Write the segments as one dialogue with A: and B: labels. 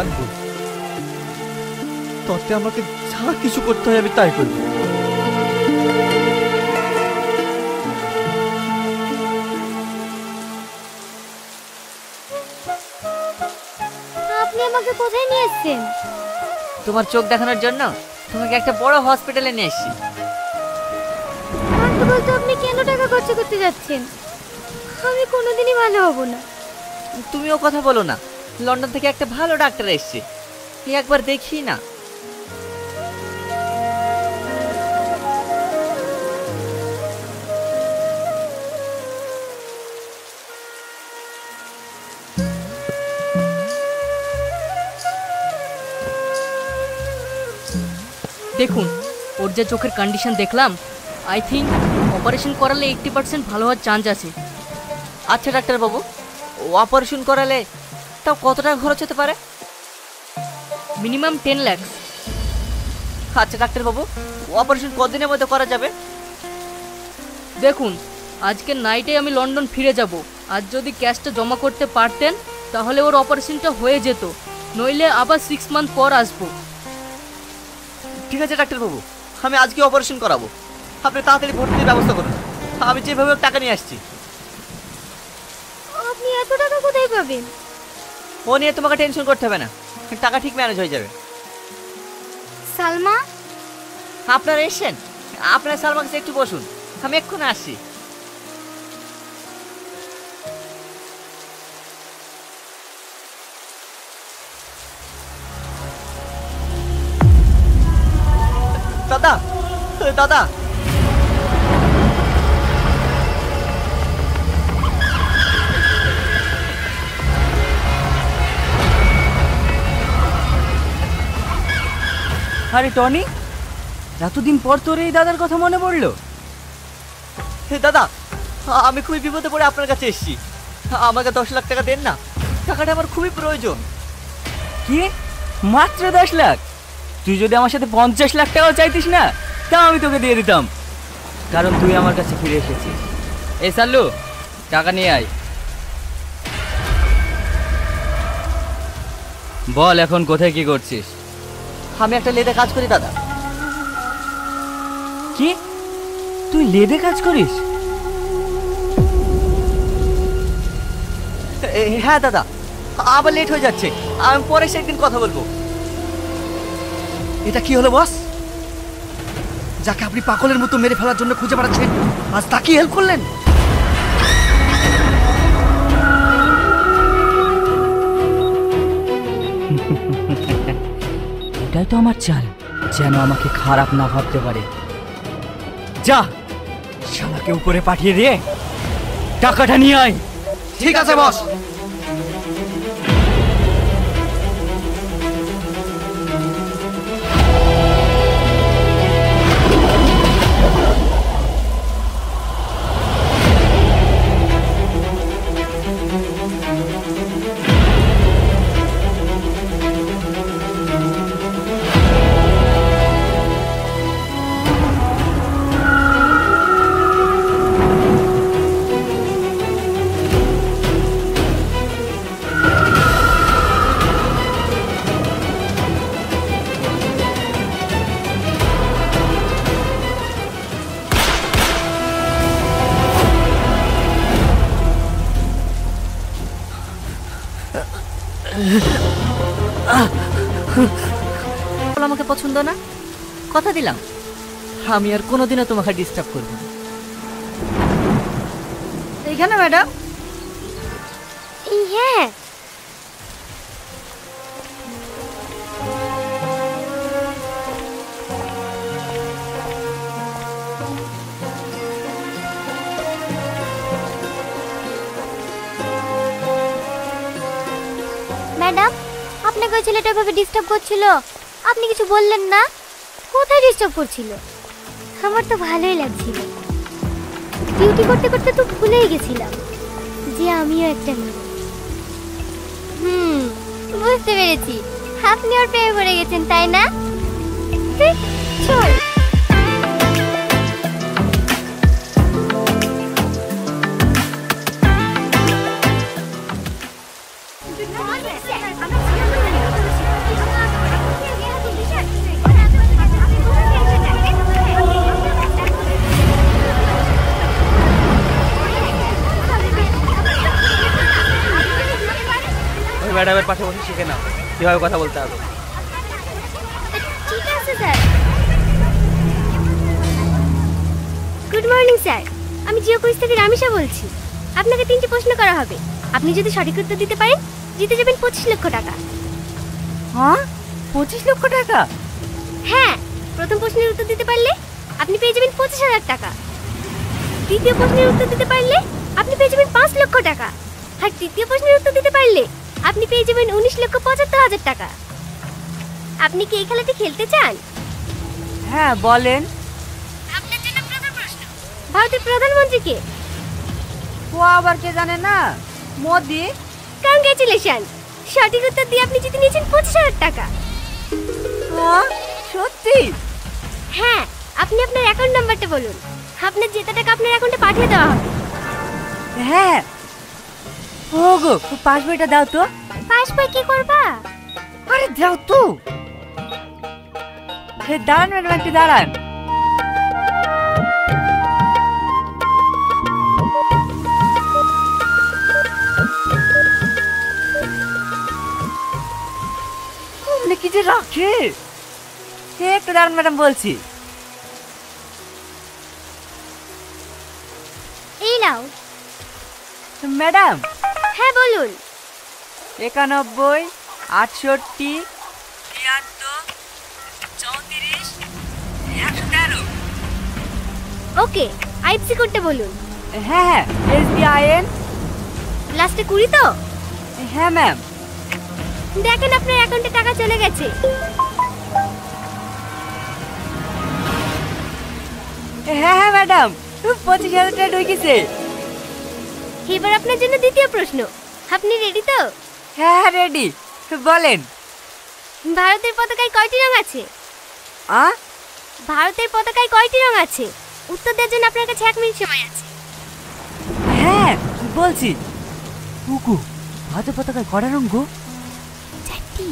A: আনবো, ততে আমাকে যা কিছু করতে হয় আমি তাই করবো।
B: আপনি আমাকে কোথায় নিয়ে এসেছেন?
C: তোমার চোখ দেখানোর জন্য তোমাকে একটা বড় হসপিটালে নিয়ে এসেছি।
B: ডাক্তার বলতে আপনি কেন টাকা খরচ করতে যাচ্ছেন? আমি কোনোদিনই ভালো হব না।
C: তুমিও কথা বলো না, লন্ডন থেকে একটা ভালো ডাক্তার এসেছে, একবার দেখি না।
D: দেখুন, ওর যে চোখের কন্ডিশন দেখলাম, আই থিঙ্ক অপারেশন করালে 80% ভালো হওয়ার চান্স আছে।
C: আচ্ছা ডাক্তারবাবু, অপারেশন করালে তাও কত টাকা খরচ হতে পারে?
D: মিনিমাম 10 লাখ।
C: আচ্ছা ডাক্তারবাবু, অপারেশন কতদিনের মধ্যে করা যাবে?
D: দেখুন, আজকে নাইটে আমি লন্ডন ফিরে যাব, আর যদি ক্যাশটা জমা করতে পারতেন তাহলে ওর অপারেশনটা হয়ে যেত, নইলে আবার 6 মান্থ পর আসবো।
C: ঠিক আছে ডাক্তারবাবু, আমি আজকে অপারেশন করাবো, আপনি তাড়াতাড়ি ভর্তির ব্যবস্থা করুন, আমি যেভাবে টাকা নিয়ে আসছি।
B: আপনি এত টাকা কোথায় পাবেন?
C: ও নিয়ে তোমাকে টেনশন করতে হবে না, টাকা ঠিক ম্যানেজ হয়ে যাবে।
B: সালমা,
C: আপনারা এসেছেন, আপনারা সালমার কাছে একটু বসুন, আমি এক্ষুনি আসছি। দাদা, দাদা,
E: আরে টনি, এতদিন পর তোর এই দাদার কথা মনে পড়লো?
C: দাদা, আমি খুবই বিপদে পড়ে আপনার কাছে এসেছি, আমাকে 10 লাখ টাকা দেন না, টাকাটা আমার খুবই প্রয়োজন।
E: কি, মাত্র 10 লাখ? তুই যদি আমার সাথে 50 লাখ টাকাও চাইতিস না, তাও আমি তোকে দিয়ে দিতাম, কারণ তুই আমার কাছে ফিরে এসেছিস। এই সাল্লু, টাকা নিয়ে আয়। বল, এখন কোথায় কি করছিস?
C: আমি একটা লেদে কাজ করি দাদা।
E: কি, তুই লেদে কাজ করিস?
C: হ্যাঁ দাদা, আবার লেট হয়ে যাচ্ছে, আমি পরে সে একদিন কথা বলবো।
A: এটা কি হলো বস? যাকে আপনি পাগলের মতো মেরে ফেলার জন্য খুঁজে বেড়াচ্ছেন, আজ তাকে হেল্প করলেন?
E: এটাই তো আমার চাল, যেন আমাকে খারাপ না ভাবতে পারে। যা, শালাকে উপরে পাঠিয়ে দিয়ে টাকাটা নিয়ে আয়।
A: ঠিক আছে বস।
C: আমাকে পছন্দ না, কথা দিলাম আমি আর কোনোদিনও তোমাকে ডিস্টার্ব করব না। এইখানে ম্যাডাম?
B: হ্যাঁ। ম্যাডাম, আপনাকে ওই ছেলেটা ভাবে ডিস্টার্ব করছিল, আপনি কিছু বললেন না? কোথায় ডিস্টার্ব করছিল? আমার তো ভালোই লাগছিল, ডিউটি করতে করতে তো ভুলেই গেছিলাম যে আমিও একটা মেয়ে। বুঝতে পেরেছি, আপনি ওর প্রেমে পড়ে গেছেন, তাই না? চল।
E: ম্যাডামের পাশে বসে শিখে নাও কীভাবে কথা বলতে হবে।
B: ঠিক আছে স্যার। গুড মর্নিং স্যার, আমি জিও কুইজ থেকে রামিশা বলছি। আপনাকে 3টি প্রশ্ন করা হবে। আপনি যদি সঠিক উত্তর দিতে পারেন জিতে যাবেন 25 লক্ষ টাকা।
E: হ্যাঁ 25 লক্ষ টাকা?
B: হ্যাঁ, প্রথম প্রশ্নের উত্তর দিতে পারলে আপনি পেয়ে যাবেন 25,000 টাকা। দ্বিতীয় প্রশ্নের উত্তর দিতে পারলে আপনি পেয়ে যাবেন 5 লক্ষ টাকা। আর তৃতীয় প্রশ্নের উত্তর দিতে পারলে আপনি পেয়ে যাবেন 19,75,000 টাকা। আপনি কি এই খেলাটি খেলতে চান?
E: হ্যাঁ বলেন।
B: আপনার জন্য প্রথম প্রশ্ন, ভারতের প্রধানমন্ত্রী কে?
E: ও আবার কে জানে না? মোদি।
B: কংগ্রেচুলেশন, সঠিক উত্তর দিয়ে আপনি জিতে নিয়েছেন 25,000 টাকা।
E: সত্যি?
B: হ্যাঁ, আপনি আপনার অ্যাকাউন্ট নাম্বারটা বলুন, আপনার জেতা টাকা আপনার অ্যাকাউন্টে পাঠিয়ে দেওয়া হবে।
E: হ্যাঁ। ও গো, পাস বইটা দাও তো।
B: পাস বই কি করবা?
E: আরে দাও তো। দাঁড়ান ম্যাডাম, একটু দাঁড়ান। কি যে রাখে, একটু দাঁড়ান ম্যাডাম, বলছি।
B: এই নাও।
E: ম্যাডাম।
B: হ্যাঁ বলুন।
E: 91, 68, 73, 34, 113।
B: ওকে, আইএফসি কোডটা বলুন।
E: হ্যাঁ SBIN।
B: লাস্টে 20 তো?
E: হ্যাঁ ম্যাম।
B: দেখেন আপনার অ্যাকাউন্টে টাকা চলে গেছে।
E: হ্যাঁ হ্যাঁ ম্যাডাম, 25,000 টাকা ঢুকেছে।
B: এবার আপনার জন্য দ্বিতীয় প্রশ্ন, আপনি রেডি তো?
E: হ্যাঁ হ্যাঁ রেডি, বলেন।
B: ভারতের পতাকায় কয়টি রং আছে?
E: আ
B: ভারতের পতাকায় কয়টি রং আছে? উত্তর দেওয়ার জন্য আপনার কাছে 1 মিনিট সময় আছে।
E: হ্যাঁ বলছি। উকু, ভারতের পতাকায় কয়টা রং গো?
B: 4টি।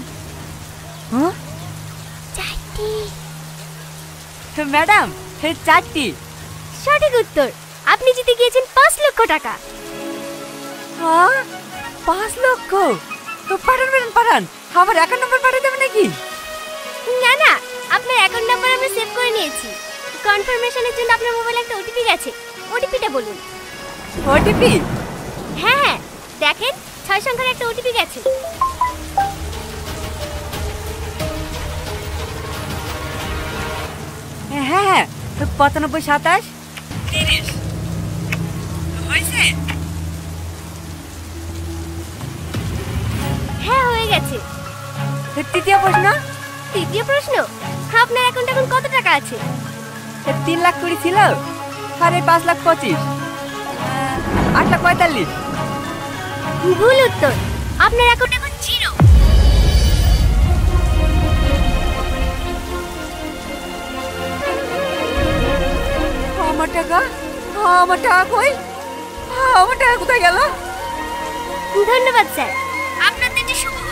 E: হ্যাঁ
B: 4টি।
E: ম্যাডাম, 4টি।
B: সঠিক উত্তর, আপনি জিতে গিয়েছেন 5 লক্ষ টাকা।
E: হ্যাঁ 5 লক্ষ? পাঠান ম্যাডাম পাঠান, আমার অ্যাকাউন্ট নাম্বার পাঠিয়ে দেবেন নাকি?
B: না না, আপনার অ্যাকাউন্ট নাম্বার আমরা সেভ করে নিয়েছি। কনফার্মেশনের জন্য আপনার মোবাইলে একটা ওটিপি গেছে, ওটিপিটা বলুন।
E: ওটিপি?
B: হ্যাঁ হ্যাঁ, দেখেন 6 সংখ্যার একটা ওটিপি গেছে।
E: হ্যাঁ হ্যাঁ 95, 27, 30 হয়েছে?
B: হ্যাঁ হয়ে গেছে।
E: তৃতীয় প্রশ্ন।
B: তৃতীয় প্রশ্ন, আপনার অ্যাকাউন্টে এখন কত টাকা আছে?
E: 3 লাখ 20 ছিল, আর এই 5 লাখ 25, 8 লাখ 45।
B: ভুল উত্তর, আপনার অ্যাকাউন্ট এখন 0।
E: আমার টাকা, আমার টাকা কই? আমার টাকা কোথায় গেল?
B: ধন্যবাদ স্যার, আপনার দিনটি শুভ হোক।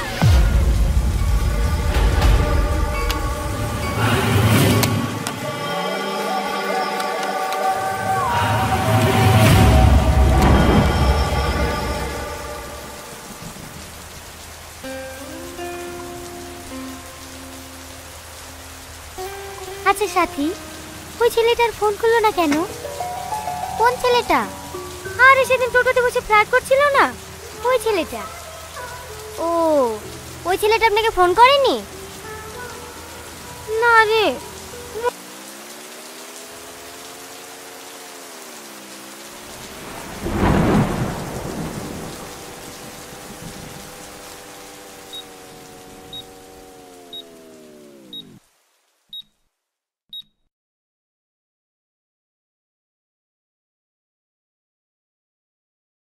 B: আচ্ছা সাথী, ওই ছেলেটার ফোন করলো না কেন? কোন ছেলেটা? আরে সেদিন টোটোতে বসে ফ্ল্যাট করছিল না, ওই ছেলেটা। ও, ওই ছেলেটা আপনাকে ফোন করেনি? না রে,